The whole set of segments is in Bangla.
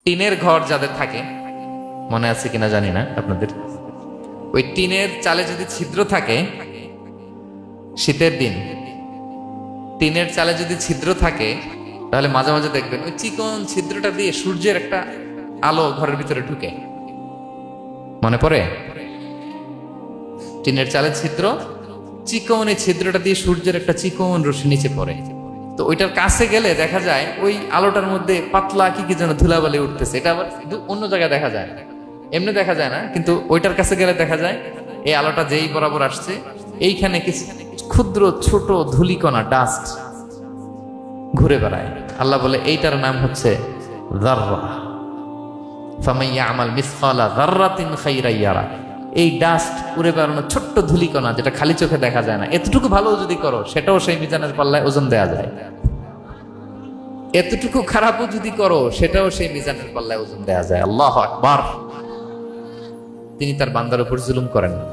টিনের ঘর যাদের থাকে, মনে আছে কিনা জানি না আপনাদের, ওই টিনের চালে যদি ছিদ্র থাকে, শীতের দিন টিনের চালে যদি ছিদ্র থাকে, তাহলে মাঝে মাঝে দেখবেন ওই চিকন ছিদ্রটা দিয়ে সূর্যের একটা আলো ঘরের ভিতরে ঢুকে। মনে পড়ে? টিনের চালের ছিদ্র, চিকন এই ছিদ্রটা দিয়ে সূর্যের একটা চিকন রশ্মি নিচে পড়ে। তো ওইটার কাছে গেলে দেখা যায় ওই আলোটার মধ্যে পাতলা কি কি যেন ধুলাবালি উঠতেছে। এটা আবার অন্য জায়গায় দেখা যায় না, এমনি দেখা যায় না, কিন্তু ওইটার কাছে গেলে দেখা যায় এই আলোটা যেই বরাবর আসছে, এইখানে কিছু ক্ষুদ্র ছোট ধূলিকণা, ডাস্ট ঘুরে বেড়ায়। আল্লাহ বলে এইটার নাম হচ্ছে যাররা। ফামান ইয়ামাল মিসকালা যাররাতিন খাইরান ইয়ারা। এই ডাস্ট উড়ে বেড়ানো ছোট্ট ধূলিকণা, যেটা খালি চোখে দেখা যায় না, এতটুকু ভালো যদি করো, সেটাও সেই মিজানের পাল্লায় ওজন দেয়া যায়। এতটুকু খারাপও যদি করো, সেটাও সেই মিজানের পাল্লায় ওজন দেয়া যায়। আল্লাহু আকবার। তিনি তার বান্দার উপর জুলুম করেন না।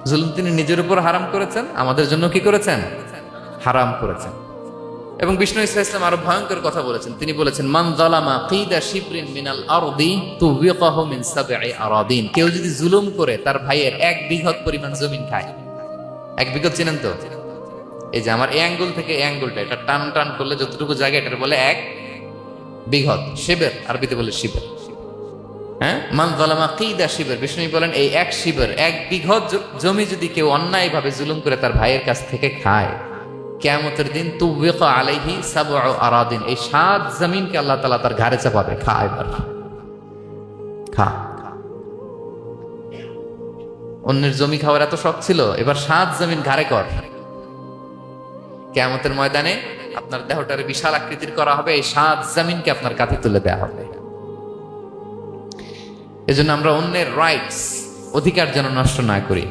জুলুম তিনি নিজের উপর হারাম করেছেন, আমাদের জন্য কি করেছেন? হারাম করেছেন। এবং বিষ্ণু ইসলাম আরো ভয়ঙ্কর কথা বলেছেন। তিনি বলেছেন, মান যালামা কিদা শিবরিন মিনাল আরদি তুবিকাহু মিন সাবঈ আরাদিন। কেউ যদি জুলুম করে তার ভাইয়ের 1 বিঘত পরিমাণ জমিন খায়। 1 বিঘত চিনেন তো? এই যে আমার এই আঙ্গুল থেকে এই আঙ্গুলটা, এটা টান টান করলে যতটুকু জায়গা, এটা বলে 1 বিঘত। শিবের আরবিতে বলে শিবের। হ্যাঁ, মান যালামা কিদা শিবর। বিষ্ণু বলেন এই 1 শিবর, 1 বিঘত জমি যদি কেউ অন্যায় ভাবে জুলুম করে তার ভাইয়ের কাছ থেকে খায়, কিয়ামতের দিন তুবিকা আলাইহি সাবউ আরাদিন, এই 7 জমিনকে আল্লাহ তাআলা তার ঘাড়ে চাপাবে। খা এবার, খা। অন্যের জমি খাওয়ার এত শখ ছিল, এবার 7 জমিন ঘাড়ে কর। কিয়ামতের ময়দানে আপনার দেহটারে বিশাল আকৃতির করা হবে, এই 7 জমিনকে আপনার কাঁধে তুলে দেওয়া হবে। এজন্য আমরা অন্যের রাইটস, অধিকার যেন নষ্ট না করি,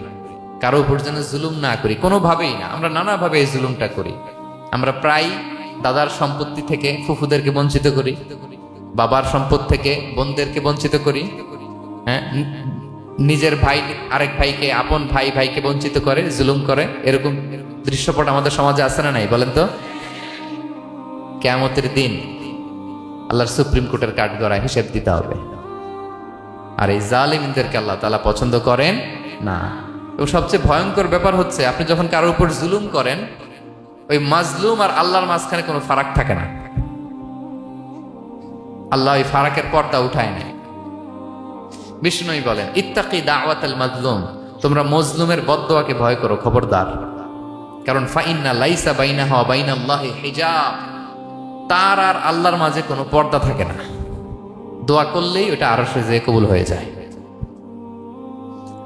কারো উপর যেন জুলুম না করি, কোনোভাবেই না। আমরা নানাভাবে এই জুলুমটা করি। আমরা প্রায় দাদার সম্পত্তি থেকে ফুফুদেরকে বঞ্চিত করি, বাবার সম্পদ থেকে বোনদেরকে বঞ্চিত করি। হ্যাঁ, নিজের ভাই আরেক ভাইকে, আপন ভাই ভাইকে বঞ্চিত করে, জুলুম করে। এরকম দৃশ্যপট আমাদের সমাজে আছে না নাই বলেন তো? কিয়ামতের দিন আল্লাহর সুপ্রিম কোর্টের কাঠগড়ায় হিসেব দিতে হবে। আর এই জালিমদেরকে আল্লাহ তাআলা পছন্দ করেন না। এবং সবচেয়ে ভয়ঙ্কর ব্যাপার হচ্ছে, আপনি যখন কারোর উপর জুলুম করেন, ওই মাজলুম আর আল্লাহর মাঝখানে কোনো ফারাক থাকে না। আল্লাহ ওই ফারাকের পর্দা উঠায় নেয়। বিষ্ণুই বলেন, ইত্তাকি দাওয়াতাল মাজলুম, তোমরা মজলুমের বদদোয়াকে ভয় করো, খবরদার। কারণ ফাইন্না লাইসা বাইনাহা ওয়া বাইনাল্লাহি হিজাব, তার আর আল্লাহর মাঝে কোনো পর্দা থাকে না। দোয়া করলেই ওটা আরশে যেয়ে কবুল হয়ে যায়।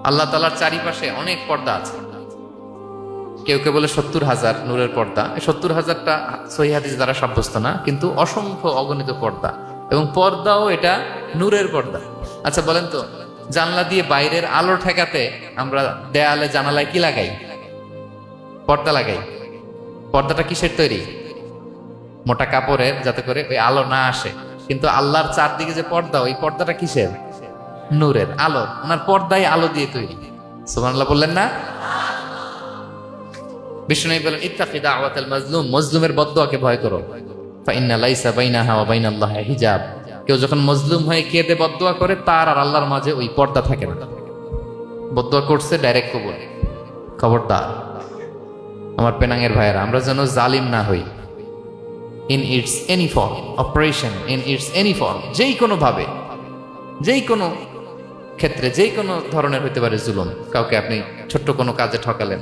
আল্লাহ তাআলার চারিপাশে অনেক পর্দা আছে। কেউ কেউ বলে 70,000 নূরের পর্দা। 70,000টা সহিহ হাদিস দ্বারা সাব্যস্ত না, কিন্তু অসংখ্য অগণিত পর্দা, এবং পর্দাও এটা নূরের পর্দা। আচ্ছা বলেন তো, জানলা দিয়ে বাইরের আলো ঠেকাতে আমরা দেয়ালে জানালায় কি লাগাই? পর্দা লাগাই। পর্দাটা কিসের তৈরি? মোটা কাপড়ের, যাতে করে ওই আলো না আসে। কিন্তু আল্লাহর চারদিকে যে পর্দা, ওই পর্দাটা কিসের? নূরের আলো। ওনার পর্দায় আলো দিয়ে তৈরি। সুবহানাল্লাহ বললেন না? বিষ্ণু বলেন, ইত্তাকি দাওয়াতাল মাজলুম, মজলুমের বদদোয়াকে ভয় করো। ফাইন্না লাইসা বাইনাহা ওয়া বাইনাল্লাহি হিজাব, কেউ যখন মজলুম হয়ে কেঁদে বদদোয়া করে, তার আর আল্লাহর মাঝে ওই পর্দা থাকে না। বদদোয়া করছে, ডাইরেক্ট কবুল। খবরদার আমার পেনাঙ্গের ভাইয়েরা, আমরা যেন জালিম না হই। In it's any form, operation in it's any form, যেই কোনো ভাবে, যেই কোনো ক্ষেত্রে, যেই কোনো ধরনের হইতে পারে জুলুম। কাউকে আপনি ছোট্ট কোনো কাজে ঠকালেন,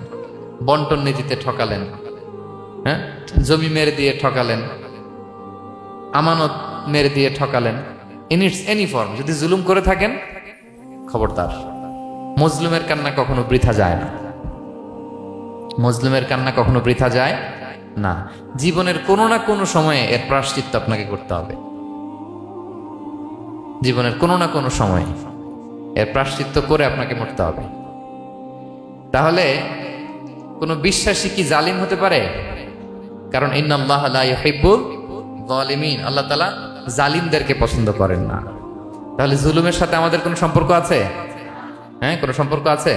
বন্টন নীতিতে ঠকালেন, হ্যাঁ, জমি মেরে দিয়ে ঠকালেন, আমানত মেরে দিয়ে ঠকালেন, ইন ইটস এনি ফর্ম যদি জুলুম করে থাকেন, খবরদার। মজলুমের কান্না কখনো বৃথা যায় না। মজলুমের কান্না কখনো বৃথা যায় না। জীবনের কোনো না কোনো সময়ে এর প্রায়শ্চিত্ত আপনাকে করতে হবে। জীবনের কোনো না কোনো সময়ে এর প্রায়শ্চিত্ত করে আপনাকে মরতে হবে। তাহলে কোনো বিশ্বাসী কি জালিম হতে পারে? কারণ ইন্নাল্লাহা লা ইউহিব্বুল যালিমিন, আল্লাহ তাআলা জালিমদেরকে পছন্দ করেন না। তাহলে জুলুমের সাথে আমাদের কোনো সম্পর্ক আছে? হ্যাঁ, কোনো সম্পর্ক আছে?